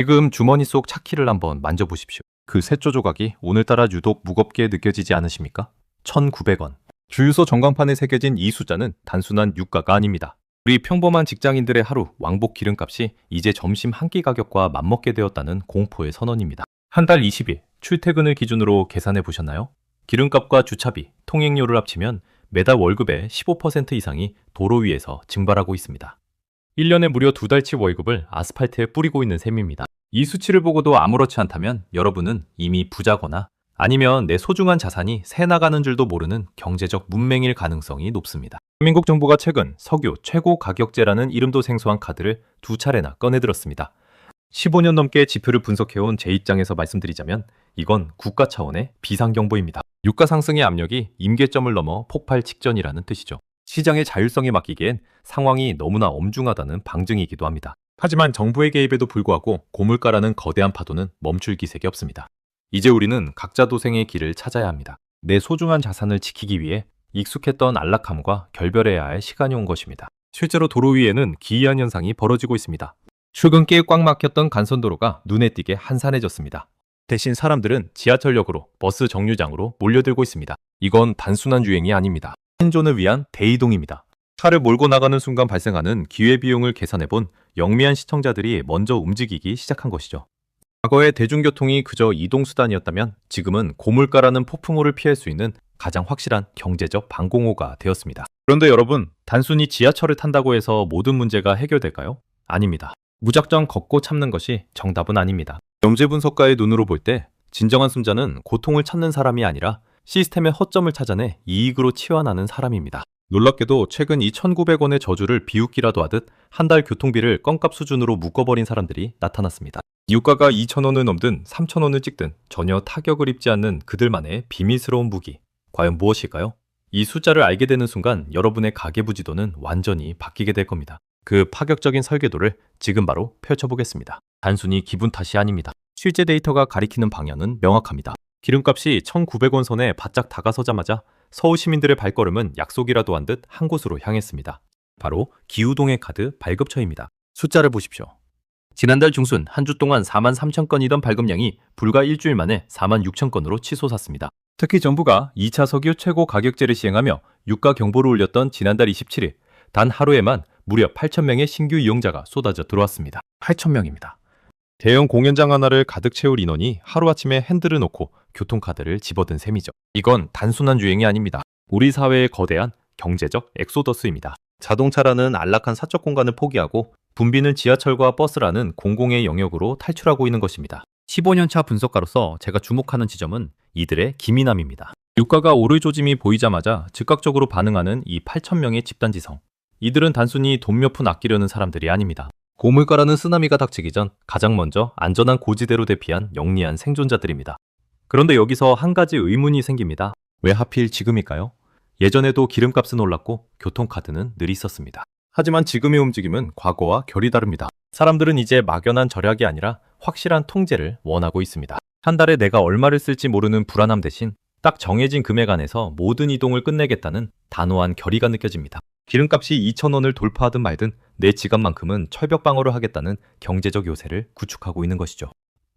지금 주머니 속 차키를 한번 만져보십시오. 그 세조 조각이 오늘따라 유독 무겁게 느껴지지 않으십니까? 1,900원. 주유소 전광판에 새겨진 이 숫자는 단순한 유가가 아닙니다. 우리 평범한 직장인들의 하루 왕복 기름값이 이제 점심 한 끼 가격과 맞먹게 되었다는 공포의 선언입니다. 한 달 20일 출퇴근을 기준으로 계산해 보셨나요? 기름값과 주차비, 통행료를 합치면 매달 월급의 15% 이상이 도로 위에서 증발하고 있습니다. 1년에 무려 2달치 월급을 아스팔트에 뿌리고 있는 셈입니다. 이 수치를 보고도 아무렇지 않다면 여러분은 이미 부자거나 아니면 내 소중한 자산이 새 나가는 줄도 모르는 경제적 문맹일 가능성이 높습니다. 대한민국 정부가 최근 석유 최고 가격제라는 이름도 생소한 카드를 2차례나 꺼내들었습니다. 15년 넘게 지표를 분석해온 제 입장에서 말씀드리자면 이건 국가 차원의 비상경보입니다. 유가 상승의 압력이 임계점을 넘어 폭발 직전이라는 뜻이죠. 시장의 자율성에 맡기기엔 상황이 너무나 엄중하다는 방증이기도 합니다. 하지만 정부의 개입에도 불구하고 고물가라는 거대한 파도는 멈출 기색이 없습니다. 이제 우리는 각자 도생의 길을 찾아야 합니다. 내 소중한 자산을 지키기 위해 익숙했던 안락함과 결별해야 할 시간이 온 것입니다. 실제로 도로 위에는 기이한 현상이 벌어지고 있습니다. 출근길 꽉 막혔던 간선도로가 눈에 띄게 한산해졌습니다. 대신 사람들은 지하철역으로 버스 정류장으로 몰려들고 있습니다. 이건 단순한 유행이 아닙니다. 생존을 위한 대이동입니다. 차를 몰고 나가는 순간 발생하는 기회비용을 계산해본 영미한 시청자들이 먼저 움직이기 시작한 것이죠. 과거의 대중교통이 그저 이동수단이었다면 지금은 고물가라는 폭풍우를 피할 수 있는 가장 확실한 경제적 방공호가 되었습니다. 그런데 여러분, 단순히 지하철을 탄다고 해서 모든 문제가 해결될까요? 아닙니다. 무작정 걷고 참는 것이 정답은 아닙니다. 영재분석가의 눈으로 볼 때 진정한 승자는 고통을 찾는 사람이 아니라 시스템의 허점을 찾아내 이익으로 치환하는 사람입니다. 놀랍게도 최근 이 1,900원의 저주를 비웃기라도 하듯 한 달 교통비를 껌값 수준으로 묶어버린 사람들이 나타났습니다. 유가가 2,000원을 넘든 3,000원을 찍든 전혀 타격을 입지 않는 그들만의 비밀스러운 무기. 과연 무엇일까요? 이 숫자를 알게 되는 순간 여러분의 가계부지도는 완전히 바뀌게 될 겁니다. 그 파격적인 설계도를 지금 바로 펼쳐보겠습니다. 단순히 기분 탓이 아닙니다. 실제 데이터가 가리키는 방향은 명확합니다. 기름값이 1,900원 선에 바짝 다가서자마자 서울 시민들의 발걸음은 약속이라도 한 듯 한 곳으로 향했습니다. 바로 기후동의 카드 발급처입니다. 숫자를 보십시오. 지난달 중순 한 주 동안 43,000건이던 발급량이 불과 일주일 만에 46,000건으로 치솟았습니다. 특히 정부가 2차 석유 최고 가격제를 시행하며 유가 경보를 울렸던 지난달 27일 단 하루에만 무려 8,000명의 신규 이용자가 쏟아져 들어왔습니다. 8,000명입니다. 대형 공연장 하나를 가득 채울 인원이 하루아침에 핸들을 놓고 교통카드를 집어든 셈이죠. 이건 단순한 유행이 아닙니다. 우리 사회의 거대한 경제적 엑소더스입니다. 자동차라는 안락한 사적 공간을 포기하고 붐비는 지하철과 버스라는 공공의 영역으로 탈출하고 있는 것입니다. 15년차 분석가로서 제가 주목하는 지점은 이들의 기민함입니다. 유가가 오를 조짐이 보이자마자 즉각적으로 반응하는 이 8,000명의 집단지성. 이들은 단순히 돈 몇 푼 아끼려는 사람들이 아닙니다. 고물가라는 쓰나미가 닥치기 전 가장 먼저 안전한 고지대로 대피한 영리한 생존자들입니다. 그런데 여기서 한 가지 의문이 생깁니다. 왜 하필 지금일까요? 예전에도 기름값은 올랐고 교통카드는 늘 있었습니다. 하지만 지금의 움직임은 과거와 결이 다릅니다. 사람들은 이제 막연한 절약이 아니라 확실한 통제를 원하고 있습니다. 한 달에 내가 얼마를 쓸지 모르는 불안함 대신 딱 정해진 금액 안에서 모든 이동을 끝내겠다는 단호한 결의가 느껴집니다. 기름값이 2,000원을 돌파하든 말든 내 지갑만큼은 철벽 방어를 하겠다는 경제적 요새를 구축하고 있는 것이죠.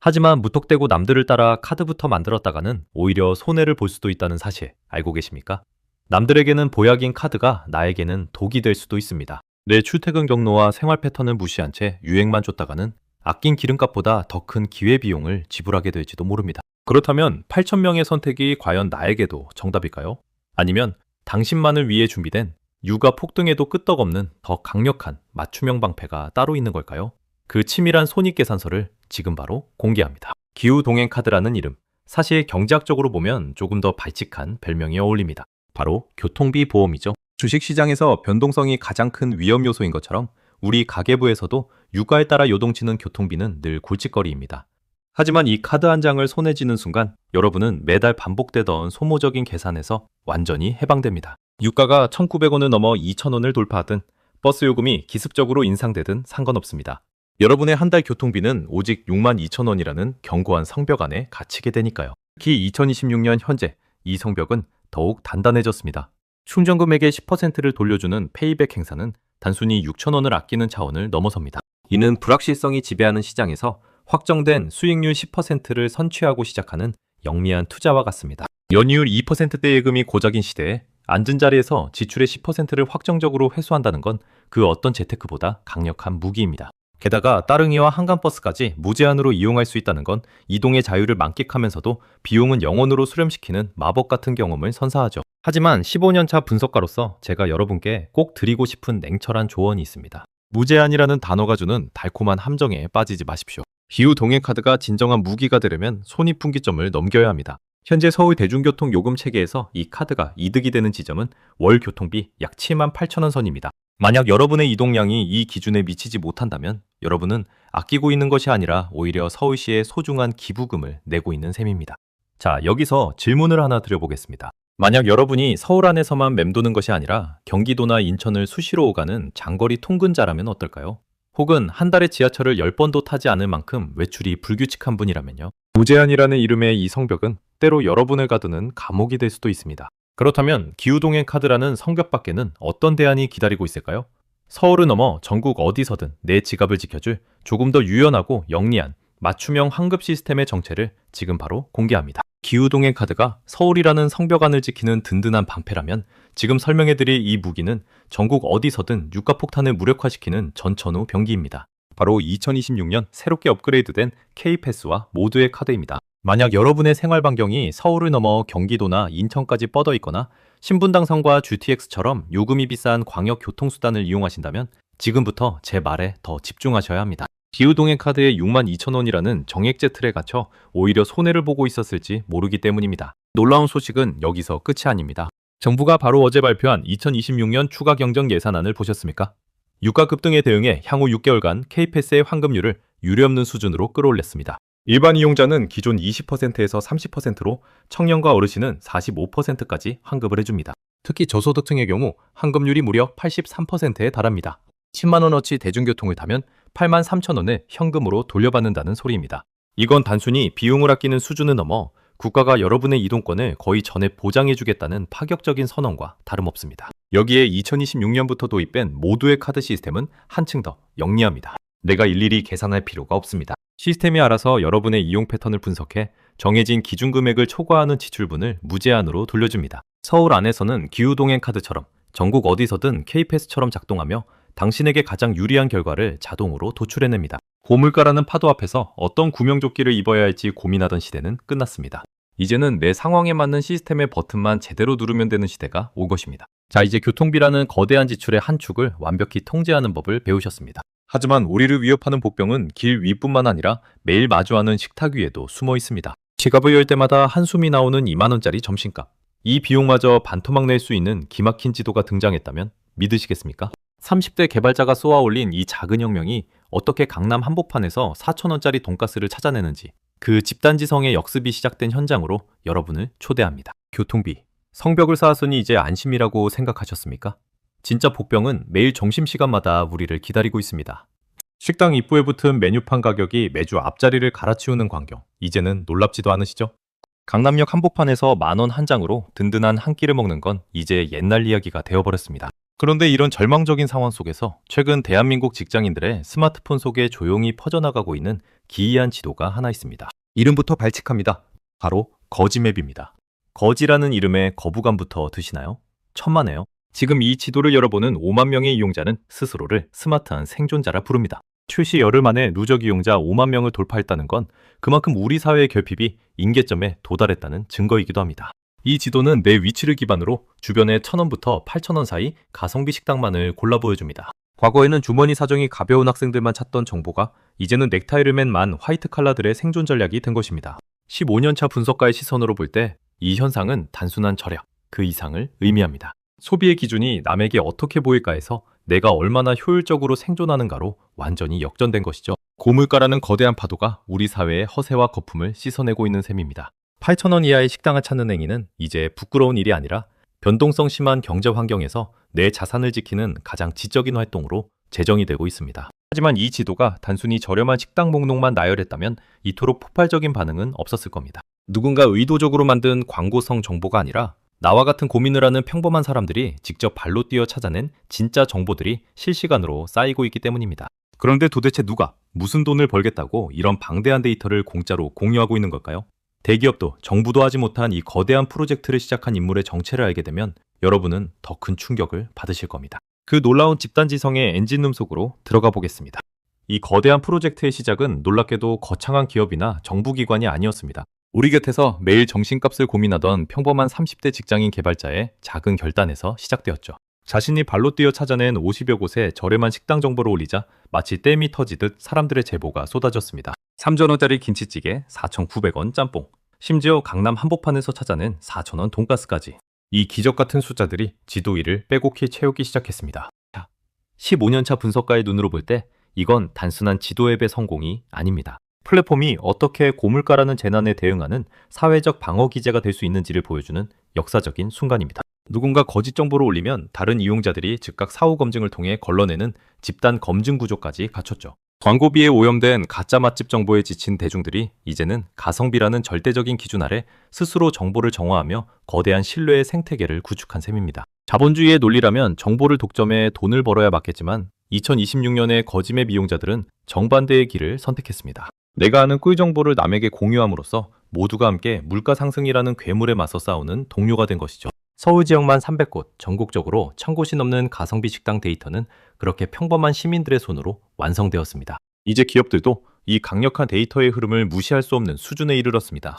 하지만 무턱대고 남들을 따라 카드부터 만들었다가는 오히려 손해를 볼 수도 있다는 사실 알고 계십니까? 남들에게는 보약인 카드가 나에게는 독이 될 수도 있습니다. 내 출퇴근 경로와 생활 패턴을 무시한 채 유행만 줬다가는 아낀 기름값보다 더 큰 기회비용을 지불하게 될지도 모릅니다. 그렇다면 8,000명의 선택이 과연 나에게도 정답일까요? 아니면 당신만을 위해 준비된 유가 폭등에도 끄떡없는 더 강력한 맞춤형 방패가 따로 있는 걸까요? 그 치밀한 손익계산서를 지금 바로 공개합니다. 기후동행카드라는 이름, 사실 경제학적으로 보면 조금 더 발칙한 별명이 어울립니다. 바로 교통비 보험이죠. 주식시장에서 변동성이 가장 큰 위험 요소인 것처럼 우리 가계부에서도 유가에 따라 요동치는 교통비는 늘 골칫거리입니다. 하지만 이 카드 한 장을 손에 쥐는 순간 여러분은 매달 반복되던 소모적인 계산에서 완전히 해방됩니다. 유가가 1,900원을 넘어 2,000원을 돌파하든 버스 요금이 기습적으로 인상되든 상관없습니다. 여러분의 한 달 교통비는 오직 62,000원이라는 견고한 성벽 안에 갇히게 되니까요. 특히 2026년 현재 이 성벽은 더욱 단단해졌습니다. 충전 금액의 10%를 돌려주는 페이백 행사는 단순히 6,000원을 아끼는 차원을 넘어섭니다. 이는 불확실성이 지배하는 시장에서 확정된 수익률 10%를 선취하고 시작하는 영리한 투자와 같습니다. 연이율 2%대 예금이 고작인 시대에 앉은 자리에서 지출의 10%를 확정적으로 회수한다는 건 그 어떤 재테크보다 강력한 무기입니다. 게다가 따릉이와 한강버스까지 무제한으로 이용할 수 있다는 건 이동의 자유를 만끽하면서도 비용은 영원으로 수렴시키는 마법 같은 경험을 선사하죠. 하지만 15년차 분석가로서 제가 여러분께 꼭 드리고 싶은 냉철한 조언이 있습니다. 무제한이라는 단어가 주는 달콤한 함정에 빠지지 마십시오. 기후동행카드가 진정한 무기가 되려면 손익분기점을 넘겨야 합니다. 현재 서울 대중교통 요금 체계에서 이 카드가 이득이 되는 지점은 월 교통비 약 78,000원 선입니다. 만약 여러분의 이동량이 이 기준에 미치지 못한다면 여러분은 아끼고 있는 것이 아니라 오히려 서울시에 소중한 기부금을 내고 있는 셈입니다. 자, 여기서 질문을 하나 드려보겠습니다. 만약 여러분이 서울 안에서만 맴도는 것이 아니라 경기도나 인천을 수시로 오가는 장거리 통근자라면 어떨까요? 혹은 한 달에 지하철을 10번도 타지 않을 만큼 외출이 불규칙한 분이라면요. 무제한이라는 이름의 이 성벽은 때로 여러분을 가두는 감옥이 될 수도 있습니다. 그렇다면 기후동행 카드라는 성벽 밖에는 어떤 대안이 기다리고 있을까요? 서울을 넘어 전국 어디서든 내 지갑을 지켜줄 조금 더 유연하고 영리한 맞춤형 환급 시스템의 정체를 지금 바로 공개합니다. 기후동행 카드가 서울이라는 성벽 안을 지키는 든든한 방패라면 지금 설명해드릴 이 무기는 전국 어디서든 유가폭탄을 무력화시키는 전천후 병기입니다. 바로 2026년 새롭게 업그레이드된 K패스와 모두의 카드입니다. 만약 여러분의 생활 반경이 서울을 넘어 경기도나 인천까지 뻗어 있거나 신분당선과 GTX처럼 요금이 비싼 광역 교통수단을 이용하신다면 지금부터 제 말에 더 집중하셔야 합니다. 기후동행 카드에 62,000원이라는 정액제 틀에 갇혀 오히려 손해를 보고 있었을지 모르기 때문입니다. 놀라운 소식은 여기서 끝이 아닙니다. 정부가 바로 어제 발표한 2026년 추가 경정 예산안을 보셨습니까? 유가 급등에 대응해 향후 6개월간 K패스의 환급률을 유례없는 수준으로 끌어올렸습니다. 일반 이용자는 기존 20%에서 30%로 청년과 어르신은 45%까지 환급을 해줍니다. 특히 저소득층의 경우 환급률이 무려 83%에 달합니다. 10만원어치 대중교통을 타면 83,000원을 현금으로 돌려받는다는 소리입니다. 이건 단순히 비용을 아끼는 수준을 넘어 국가가 여러분의 이동권을 거의 전액 보장해주겠다는 파격적인 선언과 다름없습니다. 여기에 2026년부터 도입된 모두의 카드 시스템은 한층 더 영리합니다. 내가 일일이 계산할 필요가 없습니다. 시스템이 알아서 여러분의 이용 패턴을 분석해 정해진 기준 금액을 초과하는 지출분을 무제한으로 돌려줍니다. 서울 안에서는 기후동행 카드처럼 전국 어디서든 K패스처럼 작동하며 당신에게 가장 유리한 결과를 자동으로 도출해냅니다. 고물가라는 파도 앞에서 어떤 구명조끼를 입어야 할지 고민하던 시대는 끝났습니다. 이제는 내 상황에 맞는 시스템의 버튼만 제대로 누르면 되는 시대가 올 것입니다. 자, 이제 교통비라는 거대한 지출의 한 축을 완벽히 통제하는 법을 배우셨습니다. 하지만 우리를 위협하는 복병은 길 위뿐만 아니라 매일 마주하는 식탁 위에도 숨어 있습니다. 지갑을 열 때마다 한숨이 나오는 2만원짜리 점심값. 이 비용마저 반토막 낼 수 있는 기막힌 지도가 등장했다면 믿으시겠습니까? 30대 개발자가 쏘아올린 이 작은 혁명이 어떻게 강남 한복판에서 4,000원짜리 돈가스를 찾아내는지 그 집단지성의 역습이 시작된 현장으로 여러분을 초대합니다. 교통비. 성벽을 쌓았으니 이제 안심이라고 생각하셨습니까? 진짜 복병은 매일 점심시간마다 우리를 기다리고 있습니다. 식당 입구에 붙은 메뉴판 가격이 매주 앞자리를 갈아치우는 광경. 이제는 놀랍지도 않으시죠? 강남역 한복판에서 10,000원 한 장으로 든든한 한 끼를 먹는 건 이제 옛날 이야기가 되어버렸습니다. 그런데 이런 절망적인 상황 속에서 최근 대한민국 직장인들의 스마트폰 속에 조용히 퍼져나가고 있는 기이한 지도가 하나 있습니다. 이름부터 발칙합니다. 바로 거지맵입니다. 거지라는 이름에 거부감부터 드시나요? 천만에요. 지금 이 지도를 열어보는 5만 명의 이용자는 스스로를 스마트한 생존자라 부릅니다. 출시 열흘 만에 누적 이용자 5만 명을 돌파했다는 건 그만큼 우리 사회의 결핍이 임계점에 도달했다는 증거이기도 합니다. 이 지도는 내 위치를 기반으로 주변에 1,000원부터 8,000원 사이 가성비 식당만을 골라 보여줍니다. 과거에는 주머니 사정이 가벼운 학생들만 찾던 정보가 이제는 넥타이를 맨 만 화이트 칼라들의 생존 전략이 된 것입니다. 15년차 분석가의 시선으로 볼 때 이 현상은 단순한 절약, 그 이상을 의미합니다. 소비의 기준이 남에게 어떻게 보일까에서 내가 얼마나 효율적으로 생존하는가로 완전히 역전된 것이죠. 고물가라는 거대한 파도가 우리 사회의 허세와 거품을 씻어내고 있는 셈입니다. 8,000원 이하의 식당을 찾는 행위는 이제 부끄러운 일이 아니라 변동성 심한 경제 환경에서 내 자산을 지키는 가장 지적인 활동으로 제정이 되고 있습니다. 하지만 이 지도가 단순히 저렴한 식당 목록만 나열했다면 이토록 폭발적인 반응은 없었을 겁니다. 누군가 의도적으로 만든 광고성 정보가 아니라 나와 같은 고민을 하는 평범한 사람들이 직접 발로 뛰어 찾아낸 진짜 정보들이 실시간으로 쌓이고 있기 때문입니다. 그런데 도대체 누가 무슨 돈을 벌겠다고 이런 방대한 데이터를 공짜로 공유하고 있는 걸까요? 대기업도 정부도 하지 못한 이 거대한 프로젝트를 시작한 인물의 정체를 알게 되면 여러분은 더 큰 충격을 받으실 겁니다. 그 놀라운 집단지성의 엔진룸 속으로 들어가 보겠습니다. 이 거대한 프로젝트의 시작은 놀랍게도 거창한 기업이나 정부기관이 아니었습니다. 우리 곁에서 매일 정신값을 고민하던 평범한 30대 직장인 개발자의 작은 결단에서 시작되었죠. 자신이 발로 뛰어 찾아낸 50여 곳의 저렴한 식당 정보를 올리자 마치 댐이 터지듯 사람들의 제보가 쏟아졌습니다. 3,000원짜리 김치찌개, 4,900원 짬뽕, 심지어 강남 한복판에서 찾아낸 4,000원 돈가스까지. 이 기적 같은 숫자들이 지도 위를 빼곡히 채우기 시작했습니다. 15년차 분석가의 눈으로 볼 때 이건 단순한 지도 앱의 성공이 아닙니다. 플랫폼이 어떻게 고물가라는 재난에 대응하는 사회적 방어 기제가 될 수 있는지를 보여주는 역사적인 순간입니다. 누군가 거짓 정보를 올리면 다른 이용자들이 즉각 사후 검증을 통해 걸러내는 집단 검증 구조까지 갖췄죠. 광고비에 오염된 가짜 맛집 정보에 지친 대중들이 이제는 가성비라는 절대적인 기준 아래 스스로 정보를 정화하며 거대한 신뢰의 생태계를 구축한 셈입니다. 자본주의의 논리라면 정보를 독점해 돈을 벌어야 맞겠지만 2026년의 거짓맵 이용자들은 정반대의 길을 선택했습니다. 내가 아는 꿀 정보를 남에게 공유함으로써 모두가 함께 물가 상승이라는 괴물에 맞서 싸우는 동료가 된 것이죠. 서울 지역만 300곳, 전국적으로 1,000곳이 넘는 가성비 식당 데이터는 그렇게 평범한 시민들의 손으로 완성되었습니다. 이제 기업들도 이 강력한 데이터의 흐름을 무시할 수 없는 수준에 이르렀습니다.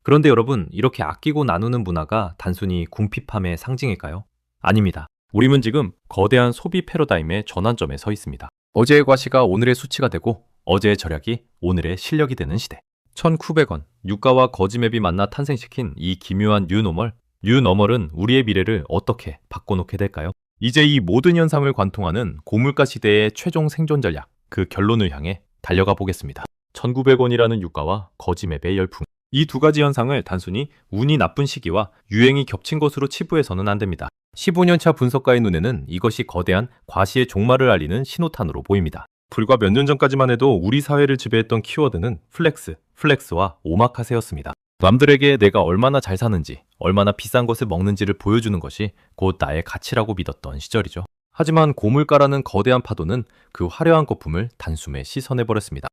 그런데 여러분, 이렇게 아끼고 나누는 문화가 단순히 궁핍함의 상징일까요? 아닙니다. 우리는 지금 거대한 소비 패러다임의 전환점에 서 있습니다. 어제의 과시가 오늘의 수치가 되고 어제의 절약이 오늘의 실력이 되는 시대. 1,900원, 유가와 거짓맵이 만나 탄생시킨 이 기묘한 뉴노멀은 우리의 미래를 어떻게 바꿔놓게 될까요? 이제 이 모든 현상을 관통하는 고물가 시대의 최종 생존 전략, 그 결론을 향해 달려가 보겠습니다. 1,900원이라는 유가와 거짓맵의 열풍. 이 두 가지 현상을 단순히 운이 나쁜 시기와 유행이 겹친 것으로 치부해서는 안 됩니다. 15년차 분석가의 눈에는 이것이 거대한 과시의 종말을 알리는 신호탄으로 보입니다. 불과 몇 년 전까지만 해도 우리 사회를 지배했던 키워드는 플렉스와 오마카세였습니다. 남들에게 내가 얼마나 잘 사는지, 얼마나 비싼 것을 먹는지를 보여주는 것이 곧 나의 가치라고 믿었던 시절이죠. 하지만 고물가라는 거대한 파도는 그 화려한 거품을 단숨에 씻어내버렸습니다.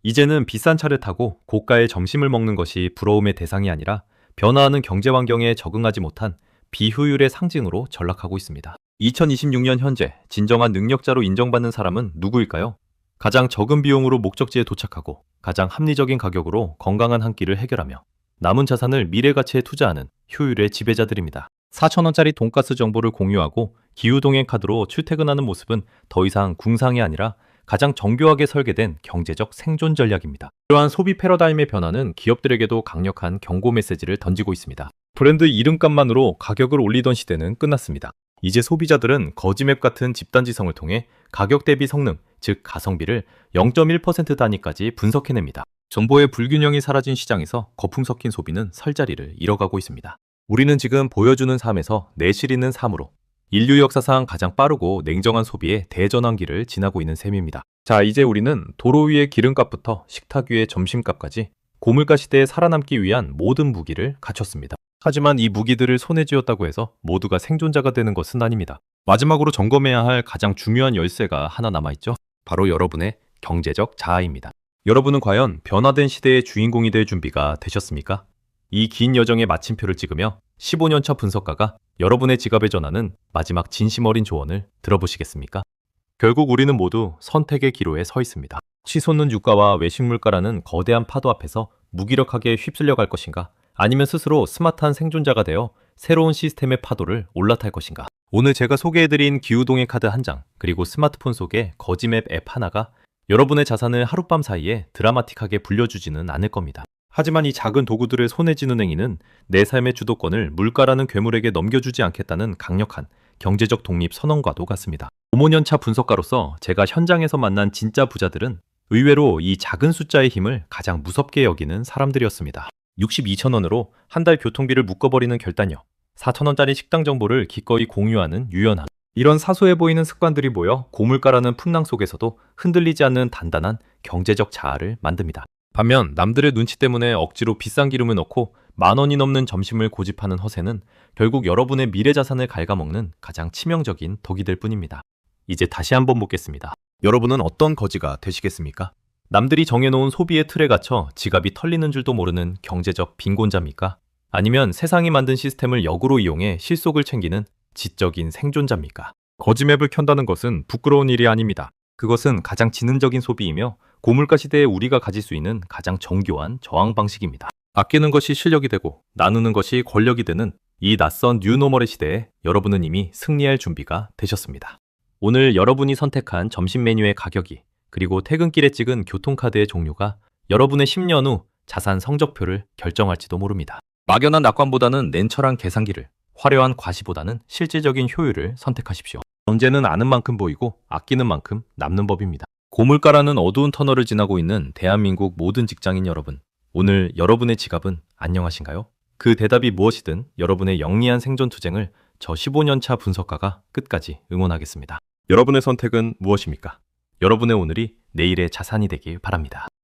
이제는 비싼 차를 타고 고가의 점심을 먹는 것이 부러움의 대상이 아니라 변화하는 경제 환경에 적응하지 못한 비효율의 상징으로 전락하고 있습니다. 2026년 현재 진정한 능력자로 인정받는 사람은 누구일까요? 가장 적은 비용으로 목적지에 도착하고 가장 합리적인 가격으로 건강한 한 끼를 해결하며 남은 자산을 미래 가치에 투자하는 효율의 지배자들입니다. 4,000원짜리 돈가스 정보를 공유하고 기후동행 카드로 출퇴근하는 모습은 더 이상 궁상이 아니라 가장 정교하게 설계된 경제적 생존 전략입니다. 이러한 소비 패러다임의 변화는 기업들에게도 강력한 경고 메시지를 던지고 있습니다. 브랜드 이름값만으로 가격을 올리던 시대는 끝났습니다. 이제 소비자들은 거짓맵 같은 집단지성을 통해 가격 대비 성능, 즉 가성비를 0.1% 단위까지 분석해냅니다. 정보의 불균형이 사라진 시장에서 거품 섞인 소비는 설 자리를 잃어가고 있습니다. 우리는 지금 보여주는 삶에서 내실 있는 삶으로 인류 역사상 가장 빠르고 냉정한 소비의 대전환기를 지나고 있는 셈입니다. 자, 이제 우리는 도로 위의 기름값부터 식탁 위의 점심값까지 고물가 시대에 살아남기 위한 모든 무기를 갖췄습니다. 하지만 이 무기들을 손에 쥐었다고 해서 모두가 생존자가 되는 것은 아닙니다. 마지막으로 점검해야 할 가장 중요한 열쇠가 하나 남아있죠. 바로 여러분의 경제적 자아입니다. 여러분은 과연 변화된 시대의 주인공이 될 준비가 되셨습니까? 이 긴 여정의 마침표를 찍으며 15년차 분석가가 여러분의 지갑에 전하는 마지막 진심 어린 조언을 들어보시겠습니까? 결국 우리는 모두 선택의 기로에 서 있습니다. 치솟는 유가와 외식 물가라는 거대한 파도 앞에서 무기력하게 휩쓸려 갈 것인가? 아니면 스스로 스마트한 생존자가 되어 새로운 시스템의 파도를 올라탈 것인가? 오늘 제가 소개해드린 기후동행 카드 한 장, 그리고 스마트폰 속의 거짓맵 앱 하나가 여러분의 자산을 하룻밤 사이에 드라마틱하게 불려주지는 않을 겁니다. 하지만 이 작은 도구들을 손에 쥐는 행위는 내 삶의 주도권을 물가라는 괴물에게 넘겨주지 않겠다는 강력한 경제적 독립 선언과도 같습니다. 5년차 분석가로서 제가 현장에서 만난 진짜 부자들은 의외로 이 작은 숫자의 힘을 가장 무섭게 여기는 사람들이었습니다. 62,000원으로 한 달 교통비를 묶어버리는 결단력, 4,000원짜리 식당 정보를 기꺼이 공유하는 유연함. 이런 사소해 보이는 습관들이 모여 고물가라는 풍랑 속에서도 흔들리지 않는 단단한 경제적 자아를 만듭니다. 반면 남들의 눈치 때문에 억지로 비싼 기름을 넣고 10,000원이 넘는 점심을 고집하는 허세는 결국 여러분의 미래 자산을 갉아먹는 가장 치명적인 덕이 될 뿐입니다. 이제 다시 한번 묻겠습니다. 여러분은 어떤 거지가 되시겠습니까? 남들이 정해놓은 소비의 틀에 갇혀 지갑이 털리는 줄도 모르는 경제적 빈곤자입니까? 아니면 세상이 만든 시스템을 역으로 이용해 실속을 챙기는 지적인 생존자입니까? 거지맵을 켠다는 것은 부끄러운 일이 아닙니다. 그것은 가장 지능적인 소비이며 고물가 시대에 우리가 가질 수 있는 가장 정교한 저항 방식입니다. 아끼는 것이 실력이 되고 나누는 것이 권력이 되는 이 낯선 뉴노멀의 시대에 여러분은 이미 승리할 준비가 되셨습니다. 오늘 여러분이 선택한 점심 메뉴의 가격이 그리고 퇴근길에 찍은 교통카드의 종류가 여러분의 10년 후 자산 성적표를 결정할지도 모릅니다. 막연한 낙관보다는 냉철한 계산기를, 화려한 과시보다는 실질적인 효율을 선택하십시오. 경제는 아는 만큼 보이고 아끼는 만큼 남는 법입니다. 고물가라는 어두운 터널을 지나고 있는 대한민국 모든 직장인 여러분, 오늘 여러분의 지갑은 안녕하신가요? 그 대답이 무엇이든 여러분의 영리한 생존 투쟁을 저 15년차 분석가가 끝까지 응원하겠습니다. 여러분의 선택은 무엇입니까? 여러분의 오늘이 내일의 자산이 되길 바랍니다.